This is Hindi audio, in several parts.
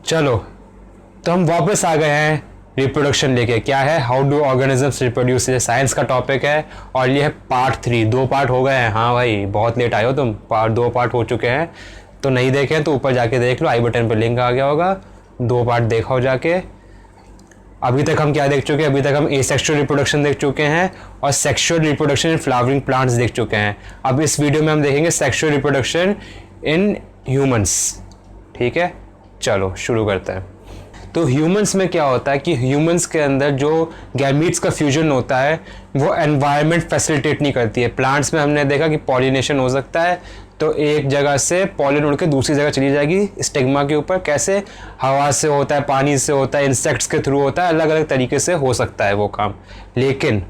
चलो, तो हम वापस आ गए हैं रिप्रोडक्शन लेके। क्या है? हाउ डू ऑर्गेनिजम्स रिप्रोड्यूस, ये साइंस का टॉपिक है और ये है पार्ट 3। 2 पार्ट हो गए हैं। हाँ भाई, बहुत लेट आए हो तुम। 2 पार्ट हो चुके हैं, तो नहीं देखे तो ऊपर जाके देख लो, आई बटन पर लिंक आ गया होगा। 2 पार्ट देखो जाके। अभी तक हम क्या देख चुके हैं? अभी तक हम एसेक्सुअल रिप्रोडक्शन देख चुके हैं और sexual reproduction in flowering plants देख चुके हैं। अब इस वीडियो में हम देखेंगे सेक्सुअल रिप्रोडक्शन इन ह्यूमंस। ठीक है, चलो शुरू करते हैं। तो ह्यूमंस में क्या होता है कि ह्यूमंस के अंदर जो गैमीट्स का फ्यूजन होता है वो एनवायरनमेंट फैसिलिटेट नहीं करती है। प्लांट्स में हमने देखा कि पॉलिनेशन हो सकता है, तो एक जगह से पॉलिन उड़ के दूसरी जगह चली जाएगी स्टिग्मा के ऊपर। कैसे? हवा से होता है, पानी से होता है, इंसेक्ट्स के थ्रू होता है, अलग अलग तरीके से हो सकता है वो काम। लेकिन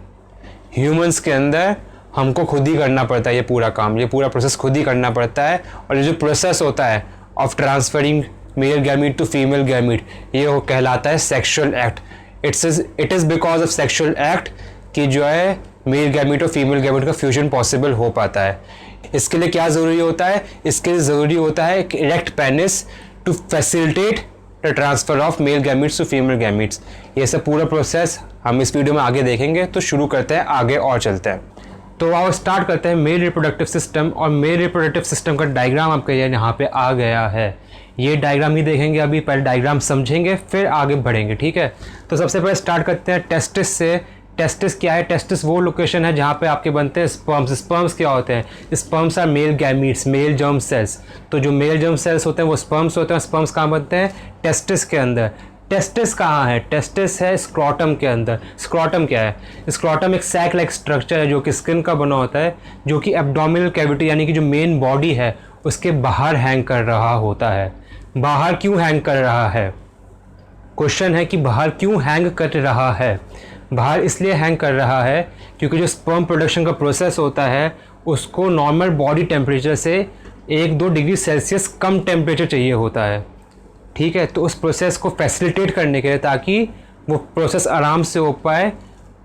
ह्यूमंस के अंदर हमको खुद ही करना पड़ता है ये पूरा काम, ये पूरा प्रोसेस खुद ही करना पड़ता है। और ये जो प्रोसेस होता है of transferring male gamete to female gamete, ये वो कहलाता है sexual act. It is because of sexual act कि जो है मेल गैमीट और फीमेल गैमीट का फ्यूजन पॉसिबल हो पाता है। इसके लिए क्या ज़रूरी होता है? इसके लिए ज़रूरी होता है एक erect penis to facilitate the transfer of male gametes to female gametes. ये सब पूरा प्रोसेस हम इस वीडियो में आगे देखेंगे। तो शुरू करते हैं, आगे और चलते हैं। तो आओ स्टार्ट करते हैं मेल रिप्रोडक्टिव सिस्टम। और मेल रिप्रोडक्टिव सिस्टम का डायग्राम आपका यहाँ पे आ गया है। ये डायग्राम ही देखेंगे अभी, पहले डायग्राम समझेंगे फिर आगे बढ़ेंगे। ठीक है, तो सबसे पहले स्टार्ट करते हैं टेस्टिस से। टेस्टिस क्या है? टेस्टिस वो लोकेशन है जहाँ पे आपके बनते हैं स्पर्म्स। स्पर्म्स क्या होते हैं? Sperms are male gametes, male germ cells. तो जो मेल जर्म सेल्स होते हैं वो स्पर्म्स होते हैं। स्पर्म्स कहाँ बनते हैं? टेस्टिस के अंदर। टेस्टिस कहाँ है? टेस्टिस है स्क्रोटम के अंदर। स्क्रोटम क्या है? स्क्रोटम एक सैक लाइक स्ट्रक्चर है जो कि स्किन का बना होता है, जो कि एब्डोमिनल कैविटी यानी कि जो मेन बॉडी है उसके बाहर हैंग कर रहा होता है। बाहर क्यों हैंग कर रहा है? क्वेश्चन है कि बाहर क्यों हैंग कर रहा है? बाहर इसलिए हैंग कर रहा है क्योंकि जो स्पर्म प्रोडक्शन का प्रोसेस होता है उसको नॉर्मल बॉडी टेम्परेचर से 1-2 डिग्री सेल्सियस कम टेम्परेचर चाहिए होता है। ठीक है, तो उस प्रोसेस को फैसिलिटेट करने के लिए, ताकि वो प्रोसेस आराम से हो पाए,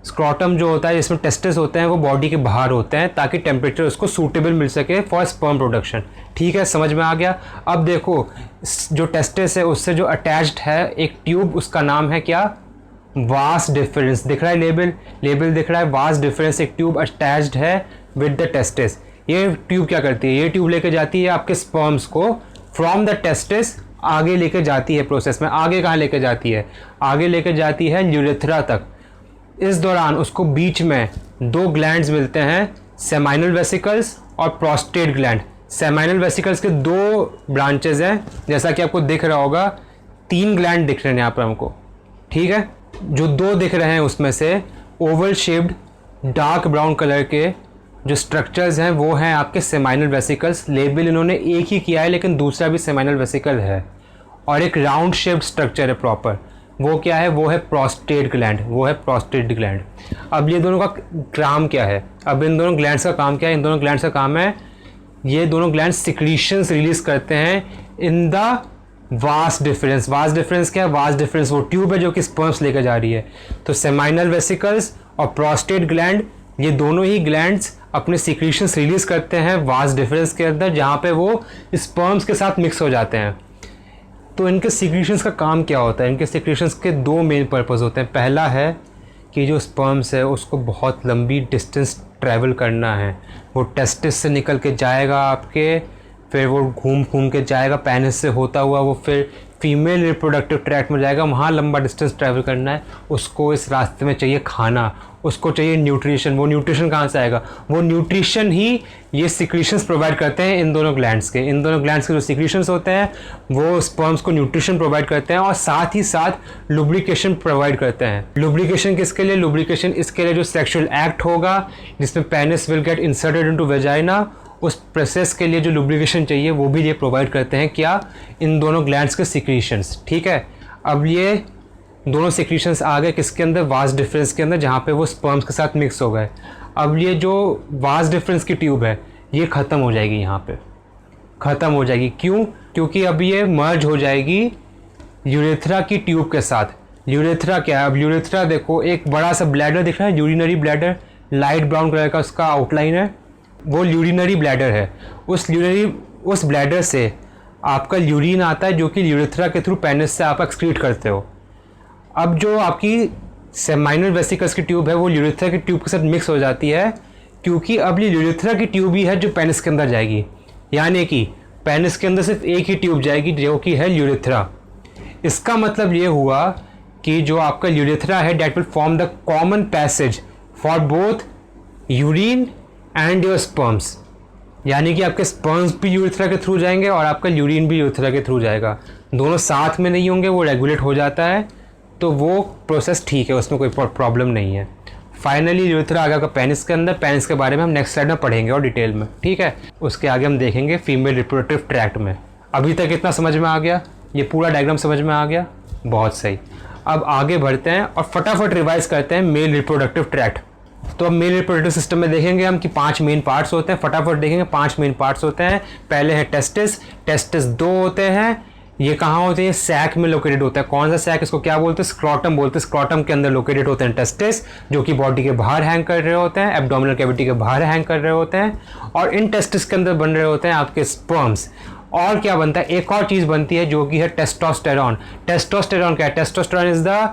स्क्रोटम जो होता है जिसमें टेस्टिस होते हैं वो बॉडी के बाहर होते हैं ताकि टेम्परेचर उसको सूटेबल मिल सके फॉर स्पर्म प्रोडक्शन। ठीक है, समझ में आ गया। अब देखो, जो टेस्टिस है उससे जो अटैच्ड है एक ट्यूब, उसका नाम है क्या? Vas deferens. दिख रहा है लेबल दिख रहा है, वास डिफरेंस। एक ट्यूब अटैच्ड है विद द टेस्टिस। ये ट्यूब क्या करती है? ये ट्यूब लेके जाती है आपके स्पर्म्स को फ्रॉम द टेस्टिस, आगे लेके जाती है प्रोसेस में। आगे कहाँ लेके जाती है? आगे लेके जाती है यूरेथ्रा तक। इस दौरान उसको बीच में 2 ग्लैंड्स मिलते हैं, सेमाइनल वेसिकल्स और प्रोस्टेट ग्लैंड। सेमाइनल वेसिकल्स के 2 ब्रांचेज हैं, जैसा कि आपको दिख रहा होगा। 3 ग्लैंड दिख रहे हैं यहाँ पर हमको। ठीक है, जो 2 दिख रहे हैं उसमें से Oval shaped dark brown colour के जो स्ट्रक्चर्स हैं वो हैं आपके सेमाइनल वेसिकल्स। लेबल इन्होंने एक ही किया है लेकिन दूसरा भी सेमाइनल वेसिकल है। और एक राउंड शेप्ड स्ट्रक्चर है प्रॉपर, वो क्या है? वो है प्रोस्टेट ग्लैंड। वो है प्रोस्टेट ग्लैंड। अब ये दोनों का काम क्या है? अब इन दोनों ग्लैंड्स का काम क्या है? इन दोनों ग्लैंड्स का काम है, ये दोनों ग्लैंड्स सिक्रीशंस रिलीज करते हैं in the vas deferens. Vas deferens क्या है? वास डिफरेंस वो ट्यूब है जो कि स्पर्म्स लेकर जा रही है। तो सेमाइनल वेसिकल्स और प्रोस्टेट ग्लैंड, ये दोनों ही ग्लैंड्स अपने सिक्रीशंस रिलीज करते हैं वास डिफरेंस के अंदर, जहाँ पे वो स्पर्म्स के साथ मिक्स हो जाते हैं। तो इनके सिक्रीशंस का काम क्या होता है? इनके सिक्रीशंस के 2 मेन पर्पस होते हैं। पहला है कि जो स्पर्म्स है उसको बहुत लंबी डिस्टेंस ट्रैवल करना है। वो टेस्टिस से निकल के जाएगा आपके, फिर वो घूम के जाएगा पेनिस से होता हुआ, वो फिर फीमेल रिप्रोडक्टिव ट्रैक्ट में जाएगा। वहाँ लंबा डिस्टेंस ट्रैवल करना है। उसको इस रास्ते में चाहिए खाना, उसको चाहिए न्यूट्रिशन। वो न्यूट्रिशन कहाँ से आएगा? वो न्यूट्रिशन ही ये सिक्रीशंस प्रोवाइड करते हैं इन दोनों ग्लैंड्स के। इन दोनों ग्लैंड्स के जो सिक्रीशंस होते हैं वो स्पर्म्स को न्यूट्रिशन प्रोवाइड करते हैं और साथ ही साथ लुब्रिकेशन प्रोवाइड करते हैं। लुब्रिकेशन किसके लिए? लुब्रिकेशन इसके लिए जो सेक्सुअल एक्ट होगा जिसमें penis will get inserted into vagina, उस प्रोसेस के लिए जो लुब्रिकेशन चाहिए वो भी ये प्रोवाइड करते हैं। क्या? इन दोनों ग्लैंड्स के सिक्रीशंस। ठीक है, अब ये दोनों सिक्रीशंस आ गए किसके अंदर? वास डिफरेंस के अंदर, जहाँ पे वो स्पर्म्स के साथ मिक्स हो गए। अब ये जो वास डिफरेंस की ट्यूब है ये ख़त्म हो जाएगी, यहाँ पे ख़त्म हो जाएगी। क्यों? क्योंकि अब ये मर्ज हो जाएगी यूरेथ्रा की ट्यूब के साथ। यूरेथ्रा क्या है? अब यूरेथ्रा देखो, एक बड़ा सा ब्लैडर दिख रहा है, urinary bladder, light brown colour का उसका आउटलाइन है, वो यूरिनरी ब्लैडर है। उस ब्लैडर से आपका यूरिन आता है जो कि यूरेथ्रा के थ्रू पेनिस से आप एक्सक्रीट करते हो। अब जो आपकी सेमाइनल वेसिकल्स की ट्यूब है वो यूरेथ्रा की ट्यूब के साथ मिक्स हो जाती है, क्योंकि अब ये यूरेथ्रा की ट्यूब ही है जो पेनिस के अंदर जाएगी, यानी कि पेनिस के अंदर सिर्फ एक ही ट्यूब जाएगी जो कि है यूरेथ्रा। इसका मतलब ये हुआ कि जो आपका यूरेथ्रा है that will form the common passage for both urine and your sperms, यानी कि आपके स्पर्म्स भी यूरेथ्रा के थ्रू जाएंगे और आपका यूरिन भी यूरेथ्रा के थ्रू जाएगा। दोनों साथ में नहीं होंगे, वो रेगुलेट हो जाता है, तो वो प्रोसेस ठीक है, उसमें कोई प्रॉब्लम नहीं है। फाइनली यूरेथ्रा आ गया आपका पेनिस के अंदर। पेनिस के बारे में हम नेक्स्ट स्लाइड में पढ़ेंगे और डिटेल में, ठीक है। उसके आगे हम देखेंगे फीमेल रिप्रोडक्टिव ट्रैक्ट में। अभी तक इतना समझ में आ गया, ये पूरा डायग्राम समझ में आ गया, बहुत सही। अब आगे बढ़ते हैं और फटाफट रिवाइज करते हैं मेल रिप्रोडक्टिव ट्रैक्ट। तो अब मेल रिप्रोडक्टिव सिस्टम में देखेंगे हम कि 5 मेन पार्ट्स होते हैं। फटाफट देखेंगे 5 मेन पार्ट्स होते हैं। पहले है टेस्टिस। टेस्टिस 2 होते हैं। ये कहाँ होते हैं? सैक में लोकेटेड होता है। कौन सा सैक? इसको क्या बोलते हैं? स्क्रोटम बोलते हैं। स्क्रोटम के अंदर लोकेटेड होते हैं टेस्टिस, जो कि बॉडी के बाहर हैंग कर रहे होते हैं, एब्डोमिनल कैविटी के बाहर हैंग कर रहे होते हैं। और इन टेस्टिस के अंदर बन रहे होते हैं आपके स्पर्म्स। और क्या बनता है? एक और चीज़ बनती है जो कि है टेस्टोस्टेरॉन। टेस्टोस्टेरॉन क्या है? टेस्टोस्टेरॉन इज द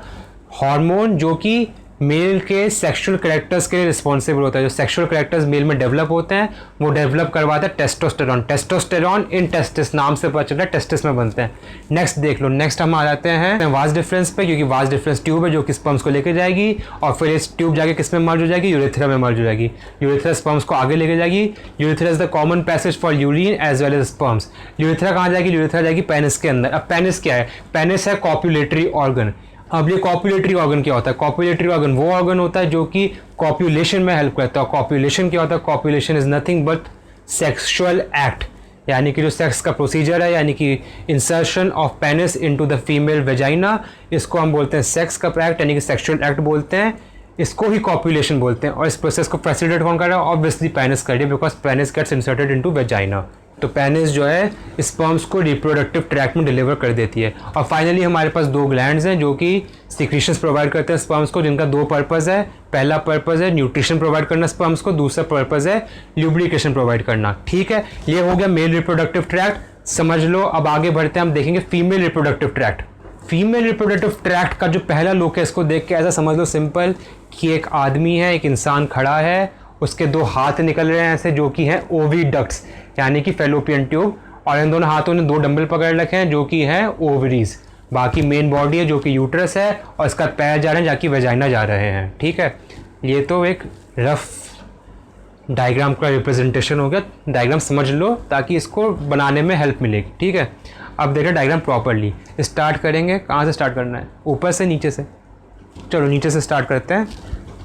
हार्मोन जो कि मेल के सेक्सुअल कैरेक्टर्स के लिए रिस्पॉन्सिबल होता है। जो सेक्सुअल कैरेक्टर्स मेल में डेवलप होते हैं वो डेवलप करवाता है टेस्टोस्टेरॉन। टेस्टोस्टेरॉन इन टेस्टिस नाम से पता चलता है, टेस्टिस में बनते हैं। नेक्स्ट देख लो, नेक्स्ट हम आ जाते हैं वास डिफरेंस पे, क्योंकि वास डिफरेंस ट्यूब है जो कि स्पर्म्स को लेके जाएगी और फिर इस ट्यूब जाके किस में मर्ज हो जाएगी? यूरेथ्रा में मर्ज हो जाएगी। यूरेथ्रा स्पर्म्स को आगे लेके जाएगी। Urethra is the common passage for urine as well as sperms. Urethra कहाँ जाएगी? यूरेथ्रा जाएगी पेनिस के अंदर। अब पेनिस क्या है? पेनिस है कॉपुलेटरी ऑर्गन। अब ये कॉपुलेटरी ऑर्गन क्या होता है? कॉपुलेटरी ऑर्गन वो ऑर्गन होता है जो कि कॉपुलेशन में हेल्प करता है। कॉपुलेशन क्या होता है? Copulation is nothing but sexual act, यानी कि जो सेक्स का प्रोसीजर है, यानी कि insertion of penis into the female vagina, इसको हम बोलते हैं सेक्स का एक्ट, यानी कि सेक्सुअल एक्ट बोलते हैं। इसको ही कॉपुलेशन बोलते हैं। और इस प्रोसेस को फैसिलिटेट कौन कर रहा है? ऑब्वियसली पेनिस कर रही है, because penis gets inserted into vagina. तो पेनिस जो है स्पर्म्स को रिप्रोडक्टिव ट्रैक्ट में डिलीवर कर देती है। और फाइनली हमारे पास 2 ग्लैंड्स हैं जो कि सिक्रीशंस प्रोवाइड करते हैं स्पर्म्स को, जिनका 2 पर्पस है। पहला पर्पस है न्यूट्रिशन प्रोवाइड करना स्पर्म्स को, दूसरा पर्पस है ल्यूब्रिकेशन प्रोवाइड करना, ठीक है। ये हो गया मेल रिप्रोडक्टिव ट्रैक्ट, समझ लो। अब आगे बढ़ते हैं, हम देखेंगे female reproductive tract. Female reproductive tract का जो पहला लुक है, इसको देख के ऐसा समझ लो सिंपल कि एक आदमी है, एक इंसान खड़ा है, उसके 2 हाथ निकल रहे हैं ऐसे, जो कि हैं ओविडक्ट्स, यानी कि फेलोपियन ट्यूब, और इन दोनों हाथों ने 2 डंबल पकड़ रखे हैं जो कि हैं ओवरीज। बाकी मेन बॉडी है जो कि यूट्रस है, और इसका पैर जा रहे हैं जाकि वेजाइना जा रहे हैं, ठीक है। ये तो एक रफ डायग्राम का रिप्रेजेंटेशन हो गया। डायग्राम समझ लो ताकि इसको बनाने में हेल्प मिलेगी, ठीक है। अब देखिए डायग्राम प्रॉपरली स्टार्ट करेंगे। कहाँ से स्टार्ट करना है? ऊपर से नीचे से? चलो नीचे से स्टार्ट करते हैं।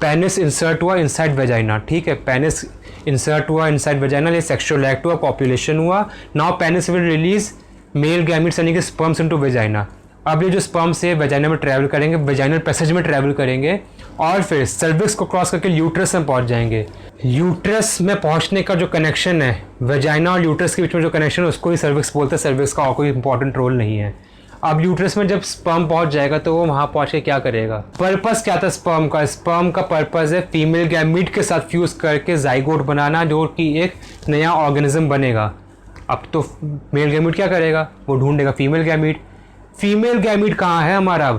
पेनिस इंसर्ट हुआ इनसाइड वेजाइना, ठीक है। पेनिस इंसर्ट हुआ इनसाइड वेजाइना, ये सेक्सुअल एक्ट हुआ, पॉपुलेशन हुआ। Now penis will release male gametes यानी कि स्पर्म्स इनटू वेजाइना। अब ये जो स्पर्म्स है वेजाइना में ट्रैवल करेंगे, वेजाइनल पैसेज में ट्रैवल करेंगे, और फिर सर्विक्स को क्रॉस करके यूट्रस में पहुंच जाएंगे। यूट्रस में पहुंचने का जो कनेक्शन है वेजाइना और यूट्रस के बीच में, जो कनेक्शन है उसको ही सर्विक्स बोलते हैं। सर्विक्स का और कोई इंपॉर्टेंट रोल नहीं है। अब यूट्रस में जब स्पर्म पहुंच जाएगा तो वो वहां पहुंच के क्या करेगा? पर्पस क्या था स्पर्म का? स्पर्म का पर्पस है फीमेल गैमीट के साथ फ्यूज करके जाइगोट बनाना, जो कि एक नया ऑर्गेनिज्म बनेगा। अब तो मेल गैमीट क्या करेगा? वो ढूंढेगा फीमेल गैमीट। फीमेल गैमीट कहाँ है हमारा?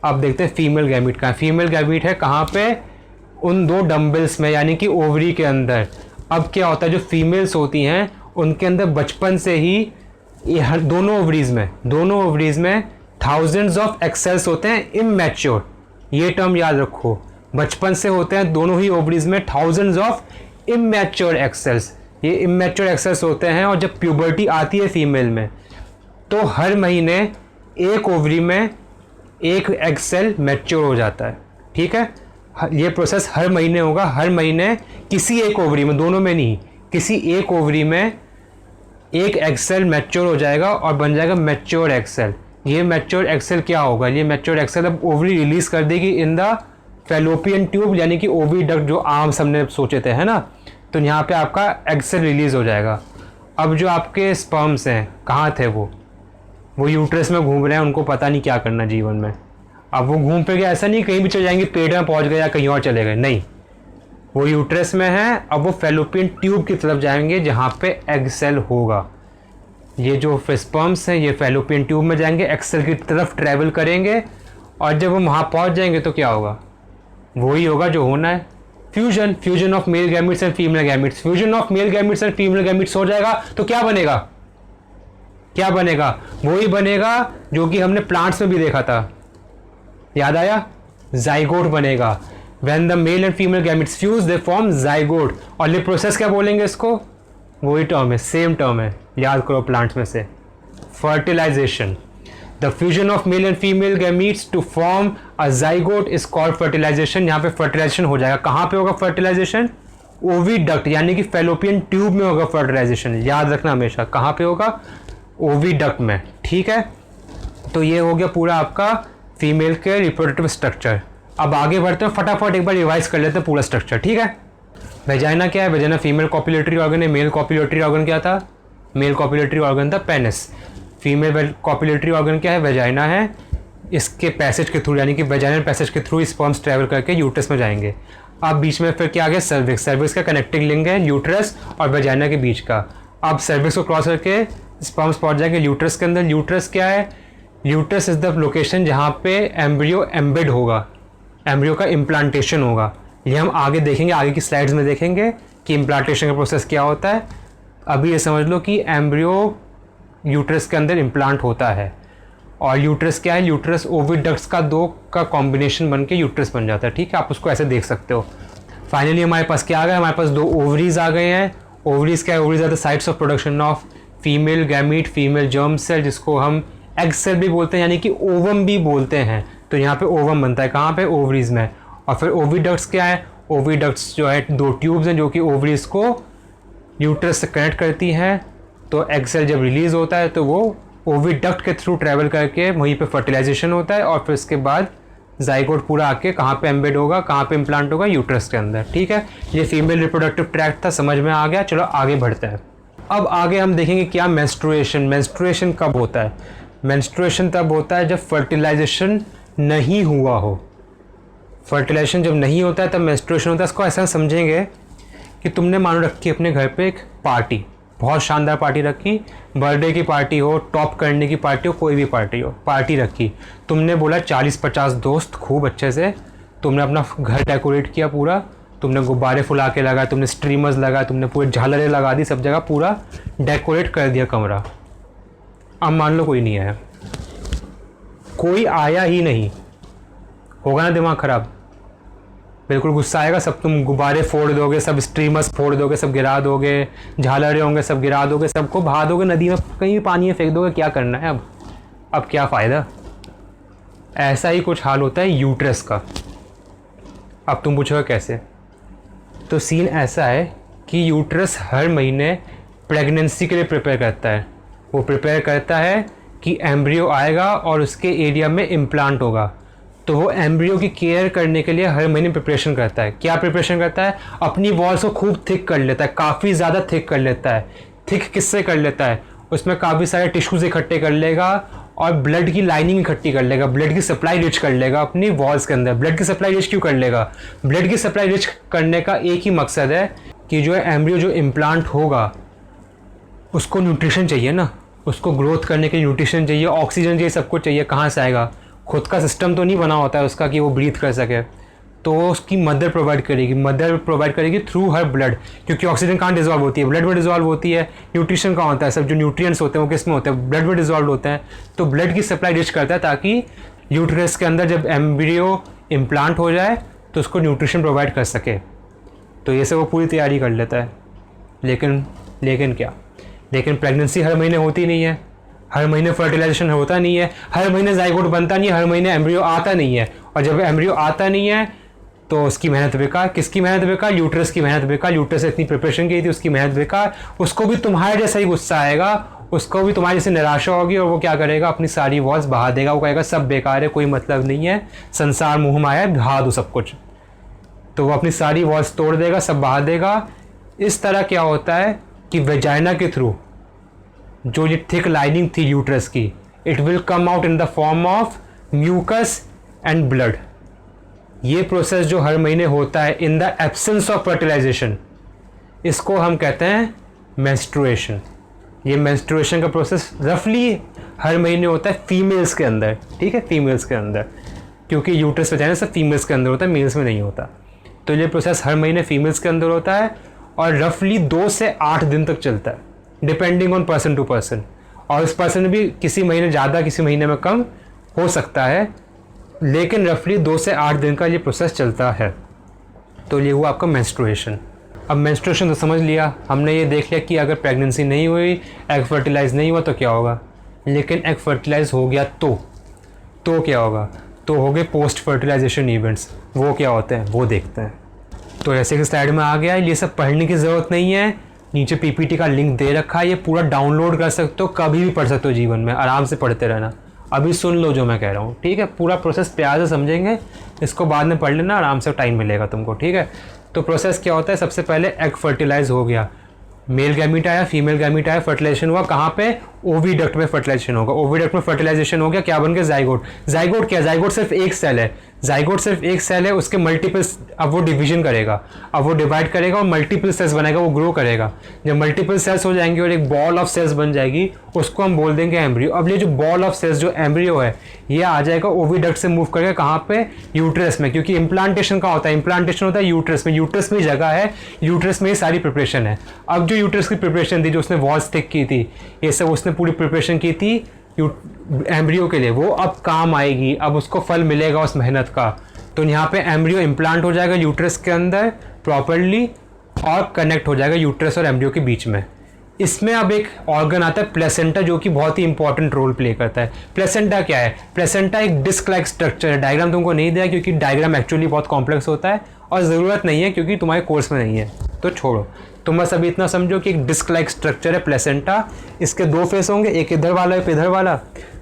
अब देखते हैं फीमेल गैमीट कहाँ है। फीमेल गैमीट है कहाँ पे? उन 2 डम्बल्स में, यानी कि ओवरी के अंदर। अब क्या होता है, जो फीमेल्स होती हैं उनके अंदर बचपन से ही ये दोनों ओवरीज में थाउजेंड्स ऑफ एग सेल्स होते हैं इमैच्योर। ये टर्म याद रखो, बचपन से होते हैं दोनों ही ओवरीज में thousands of immature egg cells. ये इमैच्योर एग सेल्स होते हैं, और जब प्यूबर्टी आती है फीमेल में तो हर महीने एक ओवरी में एक एग सेल मैच्योर हो जाता है, ठीक है। ये प्रोसेस हर महीने होगा। हर महीने किसी एक ओवरी में, दोनों में नहीं, किसी एक ओवरी में एक एग सेल मैच्योर हो जाएगा और बन जाएगा मैच्योर एग सेल। ये मैच्योर एग सेल क्या होगा? ये मैच्योर एग सेल अब ओवरी रिलीज कर देगी इन द फेलोपियन ट्यूब, यानी कि ओविडक्ट, जो आर्म्स हमने सोचे थे, है ना। तो यहाँ पे आपका एग सेल रिलीज हो जाएगा। अब जो आपके स्पर्म्स हैं कहाँ थे? वो यूट्रस में घूम रहे हैं, उनको पता नहीं क्या करना जीवन में। अब वो घूम फिर के ऐसा नहीं कहीं भी चले जाएंगे, पेट में पहुँच गए या कहीं और चले गए, नहीं, वो यूट्रस में है। अब वो फेलोपियन ट्यूब की तरफ जाएंगे जहाँ पे एग सेल होगा। ये जो स्पर्म्स हैं ये फैलोपियन ट्यूब में जाएंगे, एक्सेल की तरफ ट्रैवल करेंगे, और जब हम वहाँ पहुँच जाएंगे तो क्या होगा, वही होगा जो होना है, fusion of male gametes and female gametes. Fusion of male gametes and female gametes हो जाएगा तो क्या बनेगा, क्या बनेगा, वही बनेगा जो कि हमने प्लांट्स में भी देखा था, याद आया, जाइगोट बनेगा। When the mail and female gametes fuse they form zygote. और ये प्रोसेस क्या बोलेंगे इसको, वही टर्म है, सेम टर्म है, याद करो प्लांट्स में से, fertilisation. The fusion of male and female gametes to form a zygote is called fertilisation. यहाँ पे फर्टिलाइजेशन हो जाएगा, कहाँ पे होगा फर्टिलाइजेशन, ओविडक्ट यानी कि फैलोपियन ट्यूब में होगा फर्टिलाइजेशन, याद रखना हमेशा, कहाँ पे होगा, ओविडक्ट में, ठीक है। तो ये हो गया पूरा आपका फीमेल के रिप्रोडक्टिव स्ट्रक्चर। अब आगे बढ़ते हैं, फटाफट एक बार रिवाइज कर लेते हैं पूरा स्ट्रक्चर, ठीक है। वेजाइना क्या है, वेजाइना फीमेल कॉपुलेटरी ऑर्गन है, मेल कॉपुलेटरी ऑर्गन क्या था, मेल कॉपुलेटरी ऑर्गन था पेनिस। फीमेल कॉपुलेटरी ऑर्गन क्या है, वेजाइना है, इसके पैसेज के थ्रू यानी कि वेजाइनल पैसेज के थ्रू स्पर्म्स ट्रैवल करके यूट्रस में जाएंगे। अब बीच में फिर क्या आ गया, सर्विक्स। सर्विक्स का कनेक्टिंग लिंक है यूट्रस और वेजाइना के बीच का। अब सर्विक्स को क्रॉस करके स्पर्म्स पहुंच जाएंगे यूट्रस के अंदर। यूट्रस क्या है, यूट्रस इज द लोकेशन जहाँ पे एम्ब्रियो एम्बेड होगा, एम्ब्रियो का इम्प्लांटेशन होगा। ये हम आगे देखेंगे, आगे की स्लाइड्स में देखेंगे कि इम्प्लांटेशन का प्रोसेस क्या होता है। अभी ये समझ लो कि एम्ब्रियो यूट्रस के अंदर इम्प्लांट होता है, और यूट्रस क्या है, यूट्रस ओविडक्ट्स का दो का कॉम्बिनेशन बन के यूट्रस बन जाता है, ठीक है, आप उसको ऐसे देख सकते हो। फाइनली हमारे पास क्या आ गया, हमारे पास दो ओवरीज आ गए हैं। ओवरीज क्या है, ovaries are the sites of production of female gamete, female germ cell, जिसको हम एग सेल भी बोलते हैं यानी कि ओवम भी बोलते हैं। तो यहाँ पे ओवम बनता है कहाँ पे, ओवरीज में। और फिर ओविडक्ट्स क्या है, ओविडक्ट्स जो है दो ट्यूब्स हैं जो कि ओवरीज को यूट्रस से कनेक्ट करती हैं। तो एग सेल जब रिलीज होता है तो वो ओविडक्ट के थ्रू ट्रैवल करके वहीं पे फर्टिलाइजेशन होता है, और फिर उसके बाद जाइगोट पूरा आके कहाँ पे एम्बेड होगा, कहाँ पे इम्प्लांट होगा, यूट्रस के अंदर, ठीक है। ये फीमेल रिप्रोडक्टिव ट्रैक्ट था, समझ में आ गया। चलो आगे बढ़ते हैं। अब आगे हम देखेंगे क्या मेंस्ट्रुएशन। मेंस्ट्रुएशन कब होता है, मेंस्ट्रुएशन तब होता है जब फर्टिलाइजेशन नहीं हुआ हो। फर्टिलाइजेशन जब नहीं होता है तब मेंस्ट्रुएशन होता है। इसको ऐसा समझेंगे कि तुमने मानो रखी अपने घर पे एक पार्टी, बहुत शानदार पार्टी रखी, बर्थडे की पार्टी हो, टॉप करने की पार्टी हो, कोई भी पार्टी हो, पार्टी रखी। तुमने बोला 40-50 दोस्त, खूब अच्छे से तुमने अपना घर डेकोरेट किया पूरा, तुमने गुब्बारे फुला के लगाए, तुमने स्ट्रीमर्स लगाए, तुमने पूरे झालरें लगा दी, सब जगह पूरा डेकोरेट कर दिया कमरा। अब मान लो कोई नहीं आया, कोई आया ही नहीं, होगा ना दिमाग ख़राब, बिल्कुल गुस्सा आएगा। सब तुम गुब्बारे फोड़ दोगे, सब स्ट्रीमर्स फोड़ दोगे, सब गिरा दोगे, झालरें होंगे सब गिरा दोगे, सबको बहा दोगे नदी में, कहीं भी पानी में फेंक दोगे, क्या करना है अब क्या फ़ायदा। ऐसा ही कुछ हाल होता है यूट्रस का। अब तुम पूछोगे कैसे, तो सीन ऐसा है कि यूट्रस हर महीने प्रेगनेंसी के लिए प्रिपेयर करता है। वो प्रिपेयर करता है कि एम्ब्रियो आएगा और उसके एरिया में इम्प्लांट होगा, तो वो एम्ब्रियो की केयर करने के लिए हर महीने प्रिपरेशन करता है। क्या प्रिपरेशन करता है, अपनी वॉल्स को खूब थिक कर लेता है, काफ़ी ज़्यादा थिक कर लेता है। थिक किससे कर लेता है, उसमें काफ़ी सारे टिश्यूज इकट्ठे कर लेगा और ब्लड की लाइनिंग इकट्ठी कर लेगा, ब्लड की सप्लाई रिच कर लेगा अपनी वॉल्स के अंदर। ब्लड की सप्लाई रिच क्यों कर लेगा, ब्लड की सप्लाई रिच करने का एक ही मकसद है कि जो है एम्ब्रियो जो इम्प्लांट होगा उसको न्यूट्रिशन चाहिए ना, उसको ग्रोथ करने के लिए न्यूट्रिशन चाहिए, ऑक्सीजन चाहिए, सब कुछ चाहिए। कहाँ से आएगा, खुद का सिस्टम तो नहीं बना होता है उसका कि वो ब्रीथ कर सके, तो वो उसकी मदर प्रोवाइड करेगी। मदर प्रोवाइड करेगी थ्रू हर ब्लड, क्योंकि ऑक्सीजन कहाँ डिजॉल्व होती है, ब्लड में डिजॉल्व होती है। न्यूट्रिशन कहाँ होता है, सब जो न्यूट्रिएंट्स होते हैं वो किस में होते हैं, ब्लड में डिजॉल्व होते हैं। तो ब्लड की सप्लाई रिच करता है ताकि यूट्रस के अंदर जब एम्ब्रियो इम्प्लांट हो जाए तो उसको न्यूट्रिशन प्रोवाइड कर सके। तो ये सब वो पूरी तैयारी कर लेता है। लेकिन क्या, लेकिन प्रेगनेंसी हर महीने होती नहीं है, हर महीने फर्टिलाइजेशन होता नहीं है, हर महीने जाइगोट बनता नहीं है, हर महीने एम्ब्रियो आता नहीं है। और जब एम्ब्रियो आता नहीं है तो उसकी मेहनत बेकार। किसकी मेहनत बेकार, यूट्रस की मेहनत बेकार। यूट्रस से इतनी प्रिपरेशन की थी, उसकी मेहनत बेकार। उसको भी तुम्हारे जैसा ही गुस्सा आएगा, उसको भी तुम्हारी जैसे निराशा होगी, और वो क्या करेगा, अपनी सारी वॉल्स बहा देगा। वो कहेगा सब बेकार है, कोई मतलब नहीं है, संसार मुँह माया है, बहा दो सब कुछ। तो वो अपनी सारी वॉल्स तोड़ देगा, सब बहा देगा। इस तरह क्या होता है कि वेजाइना के थ्रू जो ये थिक लाइनिंग थी यूट्रस की, it will come out in the form of mucus and blood. ये प्रोसेस जो हर महीने होता है in the absence of fertilisation, इसको हम कहते हैं मेंस्ट्रुएशन। ये मेंस्ट्रुएशन का प्रोसेस रफली हर महीने होता है फीमेल्स के अंदर, ठीक है, फीमेल्स के अंदर, क्योंकि यूट्रस वजाइना सब फीमेल्स के अंदर होता है, मेल्स में नहीं होता। तो ये प्रोसेस हर महीने फीमेल्स के अंदर होता है और रफली 2 से 8 दिन तक चलता है, depending on person to person. और उस पर्सन में भी किसी महीने ज़्यादा किसी महीने में कम हो सकता है, लेकिन रफली 2 से 8 दिन का ये प्रोसेस चलता है। तो ये हुआ आपका मेंस्ट्रुएशन। अब मेंस्ट्रुएशन तो समझ लिया हमने, ये देख लिया कि अगर प्रेगनेंसी नहीं हुई, एग फर्टिलाइज नहीं हुआ तो क्या होगा। लेकिन एग फर्टिलाइज हो गया तो क्या होगा, तो हो गए पोस्ट फर्टिलाइजेशन इवेंट्स। वो क्या होते हैं वो देखते हैं। तो ऐसे कि स्लाइड में आ गया है, ये सब पढ़ने की ज़रूरत नहीं है, नीचे पीपीटी का लिंक दे रखा है, ये पूरा डाउनलोड कर सकते हो, कभी भी पढ़ सकते हो जीवन में, आराम से पढ़ते रहना। अभी सुन लो जो मैं कह रहा हूँ, ठीक है, पूरा प्रोसेस प्यार से समझेंगे, इसको बाद में पढ़ लेना, आराम से टाइम मिलेगा तुमको, ठीक है। तो प्रोसेस क्या होता है, सबसे पहले एग फर्टिलाइज हो गया, मेल गैमीट आया, फीमेल गैमीट आया, फर्टिलाइजेशन हुआ, कहाँ पे, ओविडक्ट में फर्टिलाइजेशन होगा, ओविडक्ट में फर्टिलाइजेशन हो गया, क्या बन गया, जाइगोट। जाइगोट क्या है, जाइगोट सिर्फ एक सेल है, जाइगोट सिर्फ एक सेल है, उसके मल्टीपल्स, अब वो डिवीजन करेगा, अब वो डिवाइड करेगा और मल्टीपल सेल्स बनाएगा, वो ग्रो करेगा। जब मल्टीपल सेल्स हो जाएंगे और एक बॉल ऑफ सेल्स बन जाएगी, उसको हम बोल देंगे एम्ब्रियो। अब ये जो बॉल ऑफ सेल्स जो एम्ब्रियो है, ये आ जाएगा ओविडक्ट से मूव करेगा कहाँ पे, यूट्रस में, क्योंकि इम्प्लांटेशन कहाँ होता है, इम्प्लांटेशन होता है यूट्रस में, यूट्रस में जगह है, यूट्रस में ये सारी प्रिपरेशन है। अब जो यूट्रस की प्रिपरेशन थी, जो उसने वॉल्स थिक की थी, ये सब उसने पूरी प्रिपरेशन की थी एम्ब्रियो के लिए, वो अब काम आएगी, अब उसको फल मिलेगा उस मेहनत का। तो यहाँ पे एम्ब्रियो इम्प्लांट हो जाएगा यूट्रस के अंदर प्रॉपरली और कनेक्ट हो जाएगा यूट्रस और एम्ब्रियो के बीच में। इसमें अब एक ऑर्गन आता है प्लेसेंटा, जो कि बहुत ही इंपॉर्टेंट रोल प्ले करता है। प्लेसेंटा क्या है, प्लेसेंटा एक डिस्क लाइक स्ट्रक्चर है, डायग्राम तुमको नहीं दिया क्योंकि डायग्राम एक्चुअली बहुत कॉम्प्लेक्स होता है और ज़रूरत नहीं है क्योंकि तुम्हारे कोर्स में नहीं है, तो छोड़ो। तुम बस अभी इतना समझो कि एक डिस्क लाइक स्ट्रक्चर है प्लेसेंटा। इसके 2 फेस होंगे, एक इधर वाला एक इधर वाला।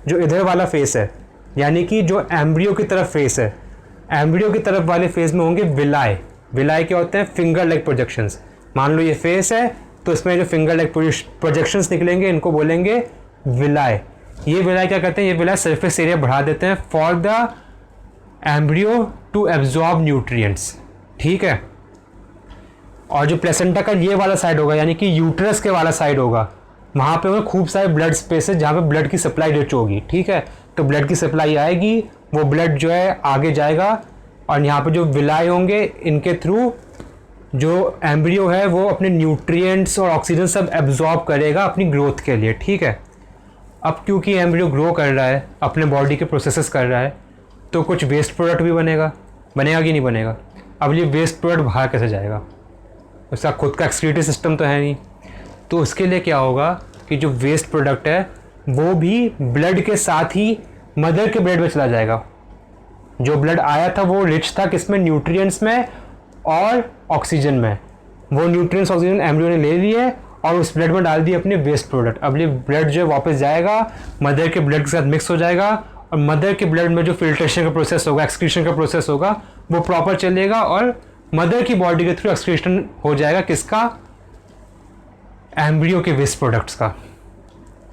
जो इधर वाला फेस है यानी कि जो एम्ब्रियो की तरफ फेस है, एम्ब्रियो की तरफ वाले फेस में होंगे विलाय। विलाय क्या होते हैं, फिंगर लाइक प्रोजेक्शंस। मान लो ये फेस है तो इसमें जो फिंगर लाइक प्रोजेक्शंस निकलेंगे इनको बोलेंगे विलाय। ये विलाय क्या करते हैं, ये विलाय सरफेस एरिया बढ़ा देते हैं for the embryo to absorb nutrients, ठीक है। और जो प्लेसेंटा का ये वाला साइड होगा यानी कि यूट्रस के वाला साइड होगा, वहाँ पे होंगे खूब सारे ब्लड स्पेसेस जहाँ पे ब्लड की सप्लाई रिच होगी, ठीक है। तो ब्लड की सप्लाई आएगी, वो ब्लड जो है आगे जाएगा और यहाँ पे जो विलाय होंगे इनके थ्रू जो एम्ब्रियो है वो अपने न्यूट्रिएंट्स और ऑक्सीजन सब एब्जॉर्ब करेगा अपनी ग्रोथ के लिए, ठीक है। अब क्योंकि एम्ब्रियो ग्रो कर रहा है, अपने बॉडी के प्रोसेसेस कर रहा है, तो कुछ वेस्ट प्रोडक्ट भी बनेगा कि नहीं बनेगा। अब ये वेस्ट प्रोडक्ट बाहर कैसे जाएगा, उसका खुद का एक्सक्रीटरी सिस्टम तो है नहीं। तो उसके लिए क्या होगा कि जो वेस्ट प्रोडक्ट है वो भी ब्लड के साथ ही मदर के ब्लड में चला जाएगा। जो ब्लड आया था वो रिच था किसमें, न्यूट्रिएंट्स में और ऑक्सीजन में। वो न्यूट्रिएंट्स ऑक्सीजन एम्ब्रियो ने ले लिए और उस ब्लड में डाल दिए अपने वेस्ट प्रोडक्ट। अब ये ब्लड जो है वापस जाएगा, मदर के ब्लड के साथ मिक्स हो जाएगा और मदर के ब्लड में जो फिल्ट्रेशन का प्रोसेस होगा, एक्सक्रीशन का प्रोसेस होगा, वो प्रॉपर चलेगा और मदर की बॉडी के थ्रू एक्सक्रीशन हो जाएगा किसका, एम्ब्रियो के वेस्ट प्रोडक्ट्स का।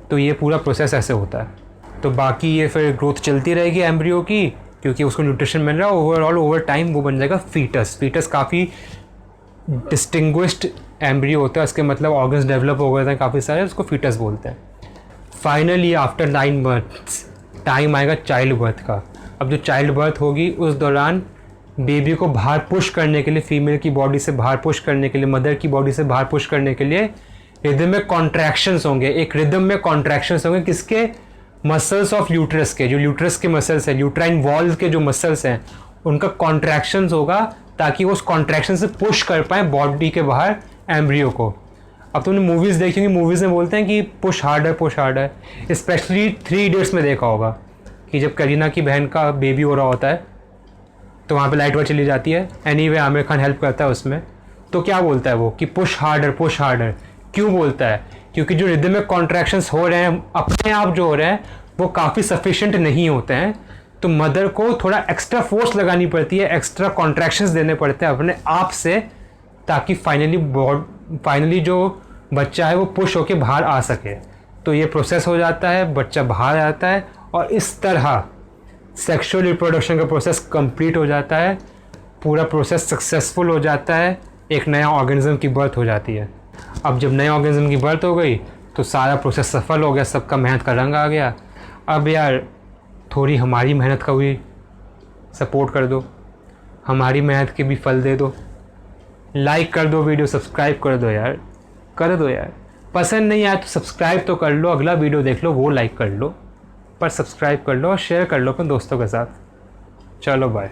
तो ये पूरा प्रोसेस ऐसे होता है। तो बाकी ये फिर ग्रोथ चलती रहेगी एम्ब्रियो की, क्योंकि उसको न्यूट्रिशन मिल रहा है, ओवरऑल ओवर टाइम वो बन जाएगा फीटस। फीटस काफ़ी डिस्टिंग्विश्ड एम्ब्रियो होता है, उसके मतलब ऑर्गन्स डेवलप हो गए थे काफ़ी सारे, उसको फीटस बोलते हैं। फाइनली आफ्टर 9 मंथ्स टाइम आएगा चाइल्ड बर्थ का। अब जो चाइल्ड बर्थ होगी उस दौरान बेबी को बाहर पुश करने के लिए, फीमेल की बॉडी से बाहर पुश करने के लिए, मदर की बॉडी से बाहर पुश करने के लिए रिदम में कॉन्ट्रैक्शंस होंगे। एक रिदम में कॉन्ट्रैक्शंस होंगे किसके, मसल्स ऑफ यूट्रस के, जो यूट्रस के मसल्स हैं, यूट्राइन वॉल के जो मसल्स हैं उनका कॉन्ट्रैक्शंस होगा ताकि वो उस कॉन्ट्रैक्शन से पुश कर पाएँ बॉडी के बाहर एम्ब्रियो को। अब तुमने मूवीज़ देखी होंगी, मूवीज़ में बोलते हैं कि पुश हार्डर। स्पेशली 3 इडियट्स में देखा होगा कि जब करीना की बहन का बेबी हो रहा होता है तो वहाँ पे लाइट वाइट चली जाती है। एनीवे आमिर खान हेल्प करता है उसमें, तो क्या बोलता है वो कि पुश हार्डर। क्यों बोलता है, क्योंकि जो रिदम में कॉन्ट्रैक्शंस हो रहे हैं अपने आप जो हो रहे हैं वो काफ़ी सफिशिएंट नहीं होते हैं, तो मदर को थोड़ा एक्स्ट्रा फोर्स लगानी पड़ती है, एक्स्ट्रा कॉन्ट्रैक्शंस देने पड़ते हैं अपने आप से, ताकि फाइनली जो बच्चा है वो पुश होके बाहर आ सके। तो ये प्रोसेस हो जाता है, बच्चा बाहर आता है और इस तरह सेक्सुअल रिप्रोडक्शन का प्रोसेस कंप्लीट हो जाता है, पूरा प्रोसेस सक्सेसफुल हो जाता है, एक नया ऑर्गेनिज्म की बर्थ हो जाती है। अब जब नए ऑर्गेनिज्म की बर्थ हो गई तो सारा प्रोसेस सफल हो गया, सबका मेहनत का रंग आ गया। अब यार थोड़ी हमारी मेहनत का भी सपोर्ट कर दो, हमारी मेहनत के भी फल दे दो, लाइक कर दो वीडियो, सब्सक्राइब कर दो यार, कर दो यार। पसंद नहीं आया तो सब्सक्राइब तो कर लो, अगला वीडियो देख लो वो लाइक कर लो, पर सब्सक्राइब कर लो और शेयर कर लो अपने दोस्तों के साथ। चलो बाय।